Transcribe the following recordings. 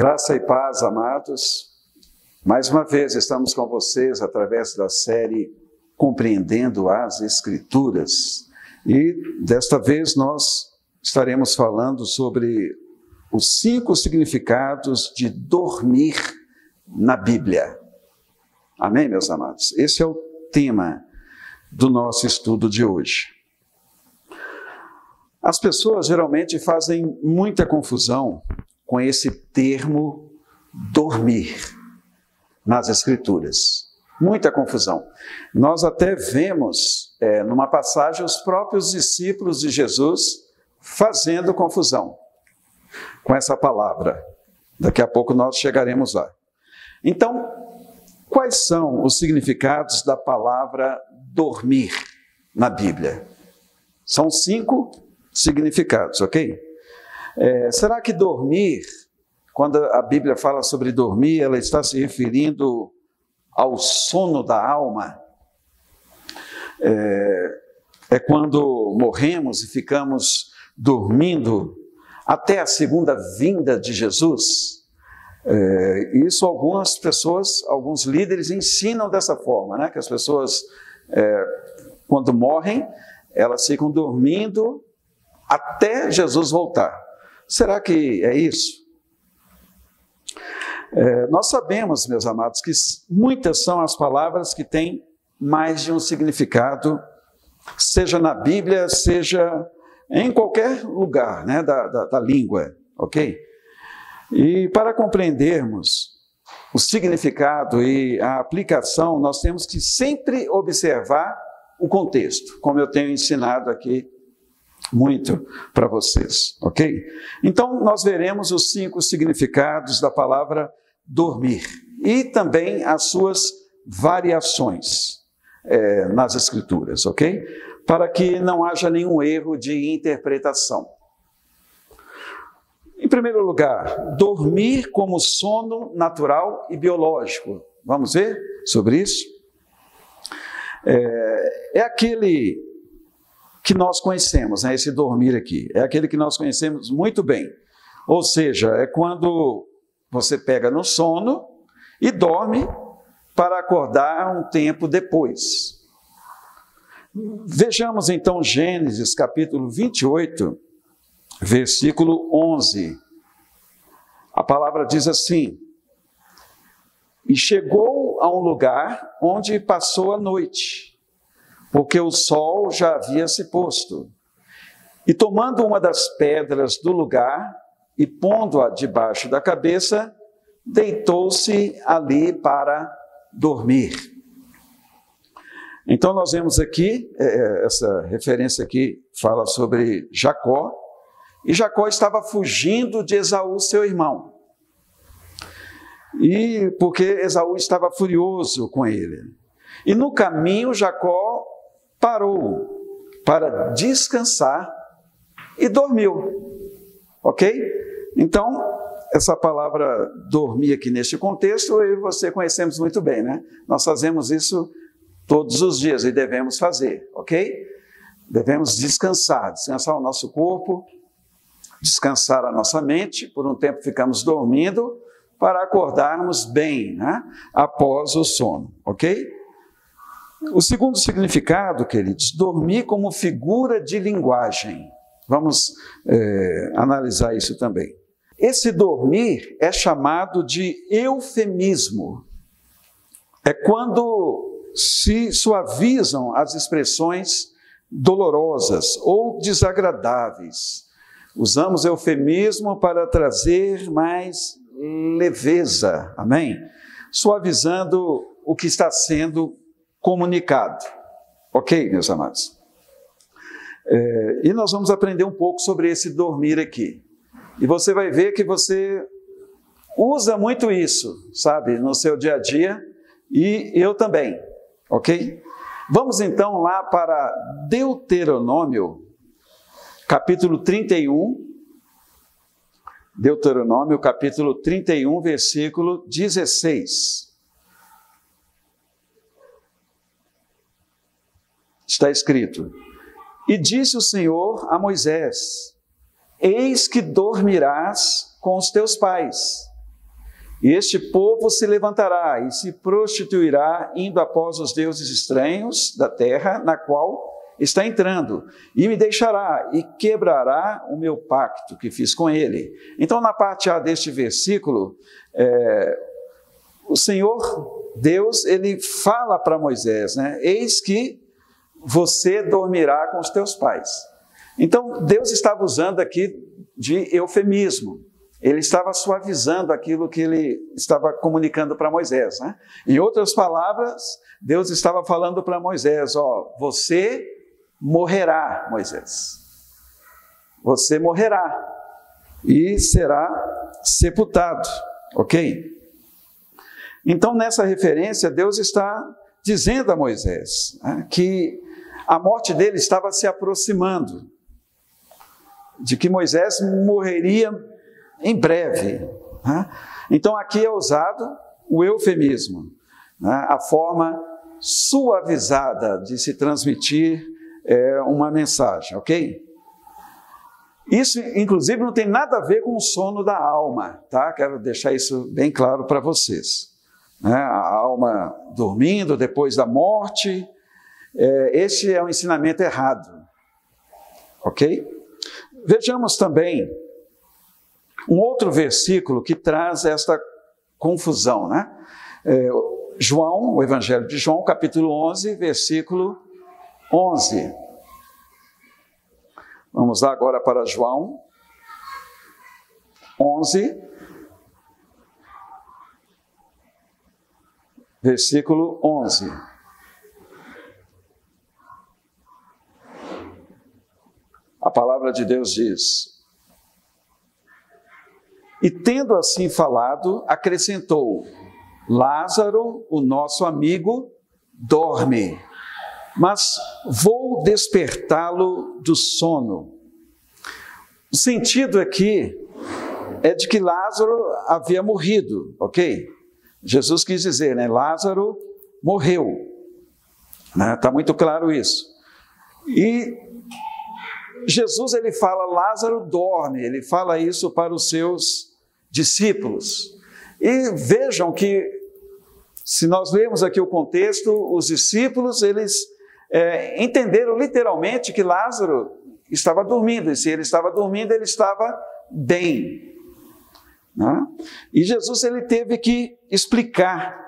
Graça e paz, amados. Mais uma vez estamos com vocês através da série Compreendendo as Escrituras. E desta vez nós estaremos falando sobre os 5 significados de dormir na Bíblia. Amém, meus amados? Esse é o tema do nosso estudo de hoje. As pessoas geralmente fazem muita confusão com esse termo dormir nas Escrituras. Muita confusão. Nós até vemos numa passagem os próprios discípulos de Jesus fazendo confusão com essa palavra. Daqui a pouco nós chegaremos lá. Então, quais são os significados da palavra dormir na Bíblia? São 5 significados, ok? Será que dormir, quando a Bíblia fala sobre dormir, ela está se referindo ao sono da alma? É quando morremos e ficamos dormindo até a segunda vinda de Jesus? Isso algumas pessoas, alguns líderes ensinam dessa forma, né? Que as pessoas, quando morrem, elas ficam dormindo até Jesus voltar. Será que é isso? Nós sabemos, meus amados, que muitas são as palavras que têm mais de um significado, seja na Bíblia, seja em qualquer lugar, né, da língua, ok? E para compreendermos o significado e a aplicação, nós temos que sempre observar o contexto, como eu tenho ensinado aqui muito para vocês, ok? Então, nós veremos os 5 significados da palavra dormir e também as suas variações nas Escrituras, ok? Para que não haja nenhum erro de interpretação. Em primeiro lugar, dormir como sono natural e biológico. Vamos ver sobre isso? É aquele que nós conhecemos, né? Esse dormir aqui, é aquele que nós conhecemos muito bem. Ou seja, é quando você pega no sono e dorme para acordar um tempo depois. Vejamos então Gênesis capítulo 28, versículo 11. A palavra diz assim: e chegou a um lugar onde passou a noite, porque o sol já havia se posto. E tomando uma das pedras do lugar e pondo-a debaixo da cabeça, deitou-se ali para dormir. Então nós vemos aqui, essa referência aqui fala sobre Jacó, e Jacó estava fugindo de Esaú, seu irmão. E porque Esaú estava furioso com ele. E no caminho Jacó parou para descansar e dormiu, ok? Então, essa palavra dormir aqui neste contexto, eu e você conhecemos muito bem, né? Nós fazemos isso todos os dias e devemos fazer, ok? Devemos descansar o nosso corpo, descansar a nossa mente, por um tempo ficamos dormindo para acordarmos bem, né? Após o sono, ok? O segundo significado, queridos, dormir como figura de linguagem. Vamos analisar isso também. Esse dormir é chamado de eufemismo. É quando se suavizam as expressões dolorosas ou desagradáveis. Usamos eufemismo para trazer mais leveza, amém? Suavizando o que está sendo comunicado. Ok, meus amados? E nós vamos aprender um pouco sobre esse dormir aqui. E você vai ver que você usa muito isso, sabe, no seu dia a dia, e eu também, ok? Vamos então lá para Deuteronômio, capítulo 31. Deuteronômio, capítulo 31, versículo 16. Está escrito: e disse o Senhor a Moisés: eis que dormirás com os teus pais, E este povo se levantará e se prostituirá, indo após os deuses estranhos da terra, na qual está entrando, e me deixará e quebrará o meu pacto que fiz com ele. Então, na parte A deste versículo, o Senhor Deus, ele fala para Moisés, né? Eis que você dormirá com os teus pais. Então, Deus estava usando aqui de eufemismo. Ele estava suavizando aquilo que ele estava comunicando para Moisés, né? Em outras palavras, Deus estava falando para Moisés, você morrerá, Moisés. Você morrerá e será sepultado, ok? Então, nessa referência, Deus está dizendo a Moisés, né, que a morte dele estava se aproximando, de que Moisés morreria em breve. Né? Então, aqui é usado o eufemismo, né, a forma suavizada de se transmitir uma mensagem, ok? Isso, inclusive, não tem nada a ver com o sono da alma, tá? Quero deixar isso bem claro para vocês. Né? A alma dormindo depois da morte, este é um ensinamento errado, ok? Vejamos também um outro versículo que traz esta confusão, né? João, o Evangelho de João, capítulo 11, versículo 11. Vamos lá agora para João 11, versículo 11. A palavra de Deus diz: e tendo assim falado, acrescentou: Lázaro, o nosso amigo, dorme, mas vou despertá-lo do sono. O sentido aqui é de que Lázaro havia morrido, ok? Jesus quis dizer, né? Lázaro morreu. Está muito claro isso. E Jesus, ele fala, Lázaro dorme, ele fala isso para os seus discípulos. E vejam que, se nós lermos aqui o contexto, os discípulos, eles entenderam literalmente que Lázaro estava dormindo, e se ele estava dormindo, ele estava bem. Né? E Jesus, ele teve que explicar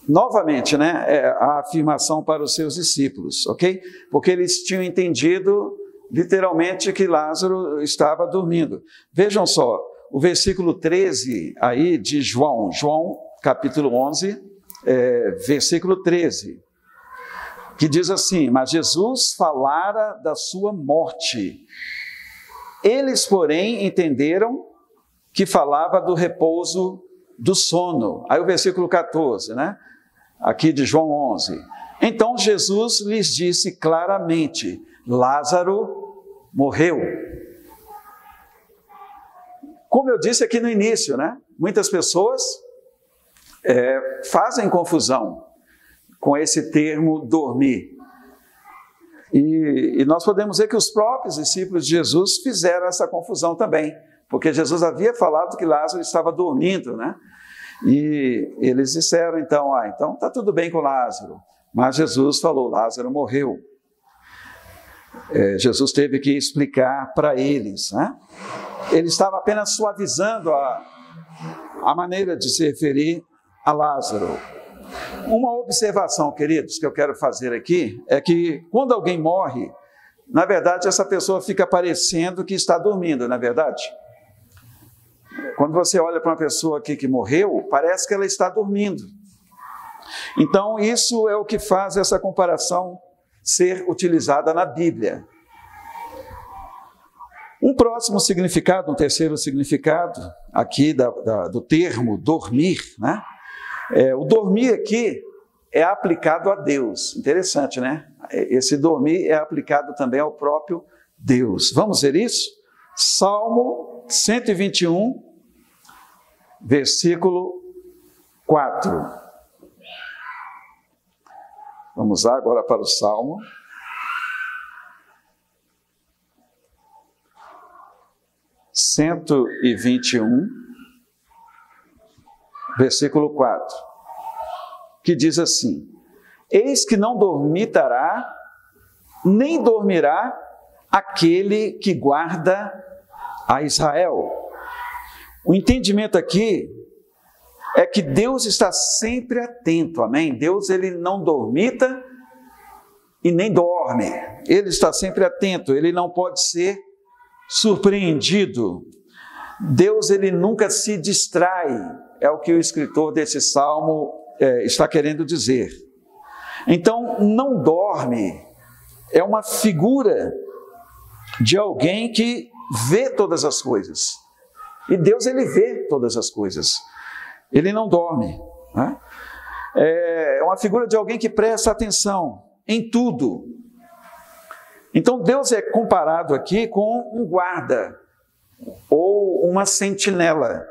novamente, né, a afirmação para os seus discípulos, ok? Porque eles tinham entendido literalmente que Lázaro estava dormindo. Vejam só, o versículo 13 aí de João capítulo 11, versículo 13, que diz assim: mas Jesus falara da sua morte. Eles, porém, entenderam que falava do repouso do sono. Aí o versículo 14, né? Aqui de João 11. Então Jesus lhes disse claramente: Lázaro morreu. Como eu disse aqui no início, né? Muitas pessoas fazem confusão com esse termo dormir. E nós podemos ver que os próprios discípulos de Jesus fizeram essa confusão também, porque Jesus havia falado que Lázaro estava dormindo, né? E eles disseram então, então está tudo bem com Lázaro. Mas Jesus falou, Lázaro morreu. Jesus teve que explicar para eles, né? Ele estava apenas suavizando a maneira de se referir a Lázaro. Uma observação, queridos, que eu quero fazer aqui, é que quando alguém morre, na verdade essa pessoa fica parecendo que está dormindo, não é verdade? Quando você olha para uma pessoa aqui que morreu, parece que ela está dormindo. Então isso é o que faz essa comparação ser utilizada na Bíblia. Um próximo significado, um terceiro significado aqui do termo dormir, né? O dormir aqui é aplicado a Deus. Interessante, né? Esse dormir é aplicado também ao próprio Deus. Vamos ver isso? Salmo 121, versículo 4. Vamos lá agora para o Salmo. versículo 4, que diz assim: eis que não dormitará, nem dormirá aquele que guarda a Israel. O entendimento aqui é que Deus está sempre atento, amém? Deus, ele não dormita e nem dorme. Ele está sempre atento, ele não pode ser surpreendido. Deus, ele nunca se distrai, é o que o escritor desse salmo está querendo dizer. Então, não dorme é uma figura de alguém que vê todas as coisas. E Deus, ele vê todas as coisas. Ele não dorme, né? É uma figura de alguém que presta atenção em tudo. Então, Deus é comparado aqui com um guarda ou uma sentinela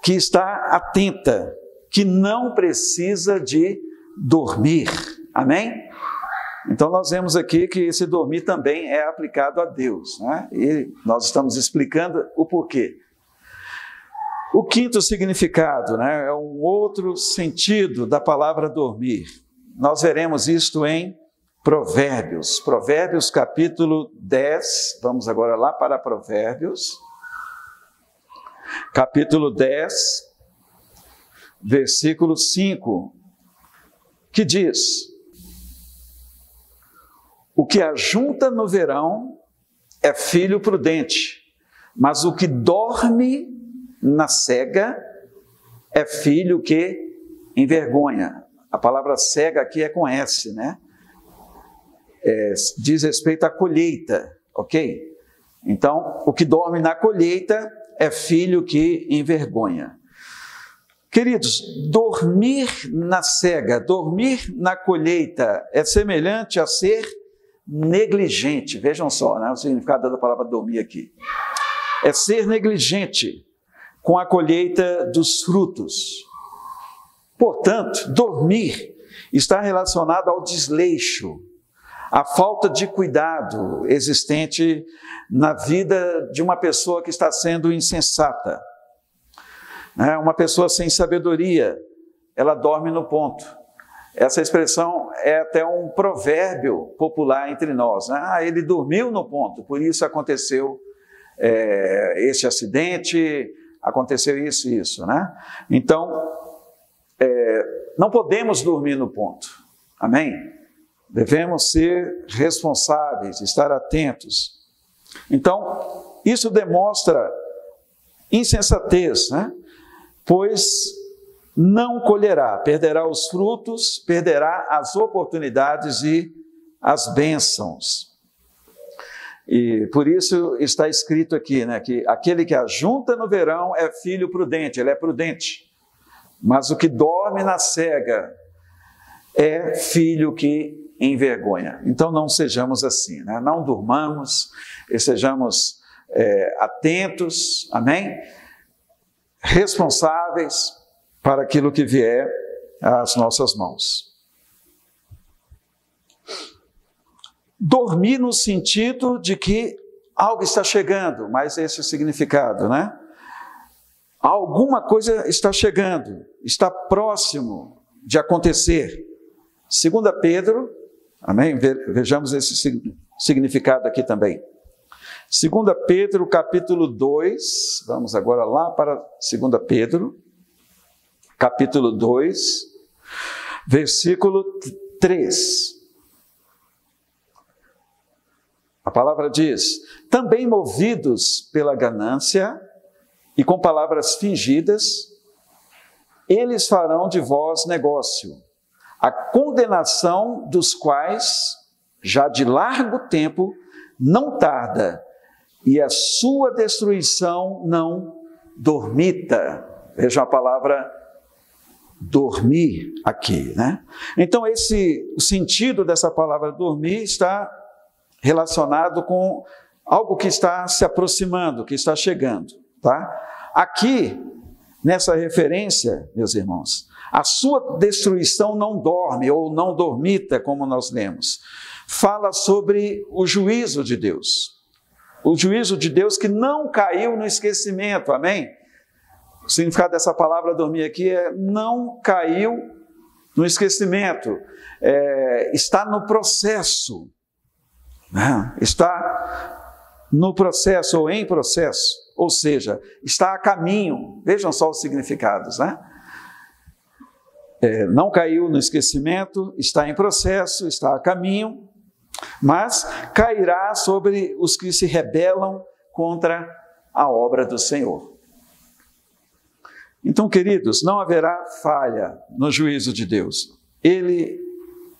que está atenta, que não precisa de dormir. Amém? Então, nós vemos aqui que esse dormir também é aplicado a Deus, né? E nós estamos explicando o porquê. O quinto significado, né, é um outro sentido da palavra dormir. Nós veremos isto em Provérbios. Provérbios capítulo 10. Vamos agora lá para Provérbios. Capítulo 10, versículo 5, que diz: o que ajunta no verão é filho prudente, mas o que dorme na cega é filho que envergonha. A palavra cega aqui é com S, né? Diz respeito à colheita, ok? Então, o que dorme na colheita é filho que envergonha. Queridos, dormir na cega, dormir na colheita é semelhante a ser negligente. Vejam só, né, o significado da palavra dormir aqui. É ser negligente com a colheita dos frutos. Portanto, dormir está relacionado ao desleixo, à falta de cuidado existente na vida de uma pessoa que está sendo insensata. Uma pessoa sem sabedoria, ela dorme no ponto. Essa expressão é até um provérbio popular entre nós, né? Ele dormiu no ponto, por isso aconteceu esse acidente, aconteceu isso e isso, né? Então, não podemos dormir no ponto, amém? Devemos ser responsáveis, estar atentos. Então, isso demonstra insensatez, né? Pois não colherá, perderá os frutos, perderá as oportunidades e as bênçãos. E por isso está escrito aqui, né, que aquele que ajunta no verão é filho prudente, ele é prudente. Mas o que dorme na cega é filho que envergonha. Então não sejamos assim, né? Não durmamos e sejamos atentos, amém? Responsáveis para aquilo que vier às nossas mãos. Dormir no sentido de que algo está chegando, mas esse é o significado, né? Alguma coisa está chegando, está próximo de acontecer. 2 Pedro, amém? Vejamos esse significado aqui também. 2 Pedro, capítulo 2, vamos agora lá para 2 Pedro, capítulo 2, versículo 3. A palavra diz: também movidos pela ganância e com palavras fingidas, eles farão de vós negócio, a condenação dos quais, já de largo tempo, não tarda, e a sua destruição não dormita. Vejam a palavra dormir aqui, né? Então, o sentido dessa palavra dormir está relacionado com algo que está se aproximando, que está chegando, tá? Aqui, nessa referência, meus irmãos, a sua destruição não dorme, ou não dormita, como nós lemos. Fala sobre o juízo de Deus. O juízo de Deus que não caiu no esquecimento, amém? O significado dessa palavra dormir aqui é não caiu no esquecimento, está no processo, né? Está no processo ou em processo, ou seja, está a caminho. Vejam só os significados, né? Não caiu no esquecimento, está em processo, está a caminho, mas cairá sobre os que se rebelam contra a obra do Senhor. Então, queridos, não haverá falha no juízo de Deus. Ele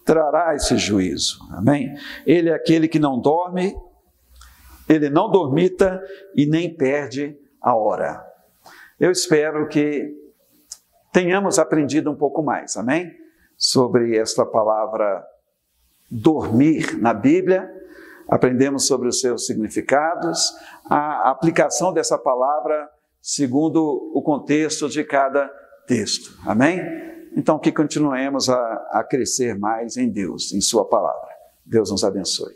trará esse juízo, amém? Ele é aquele que não dorme, ele não dormita e nem perde a hora. Eu espero que tenhamos aprendido um pouco mais, amém? Sobre esta palavra dormir na Bíblia, aprendemos sobre os seus significados, a aplicação dessa palavra segundo o contexto de cada texto, amém? Então que continuemos a crescer mais em Deus, em sua palavra. Deus nos abençoe.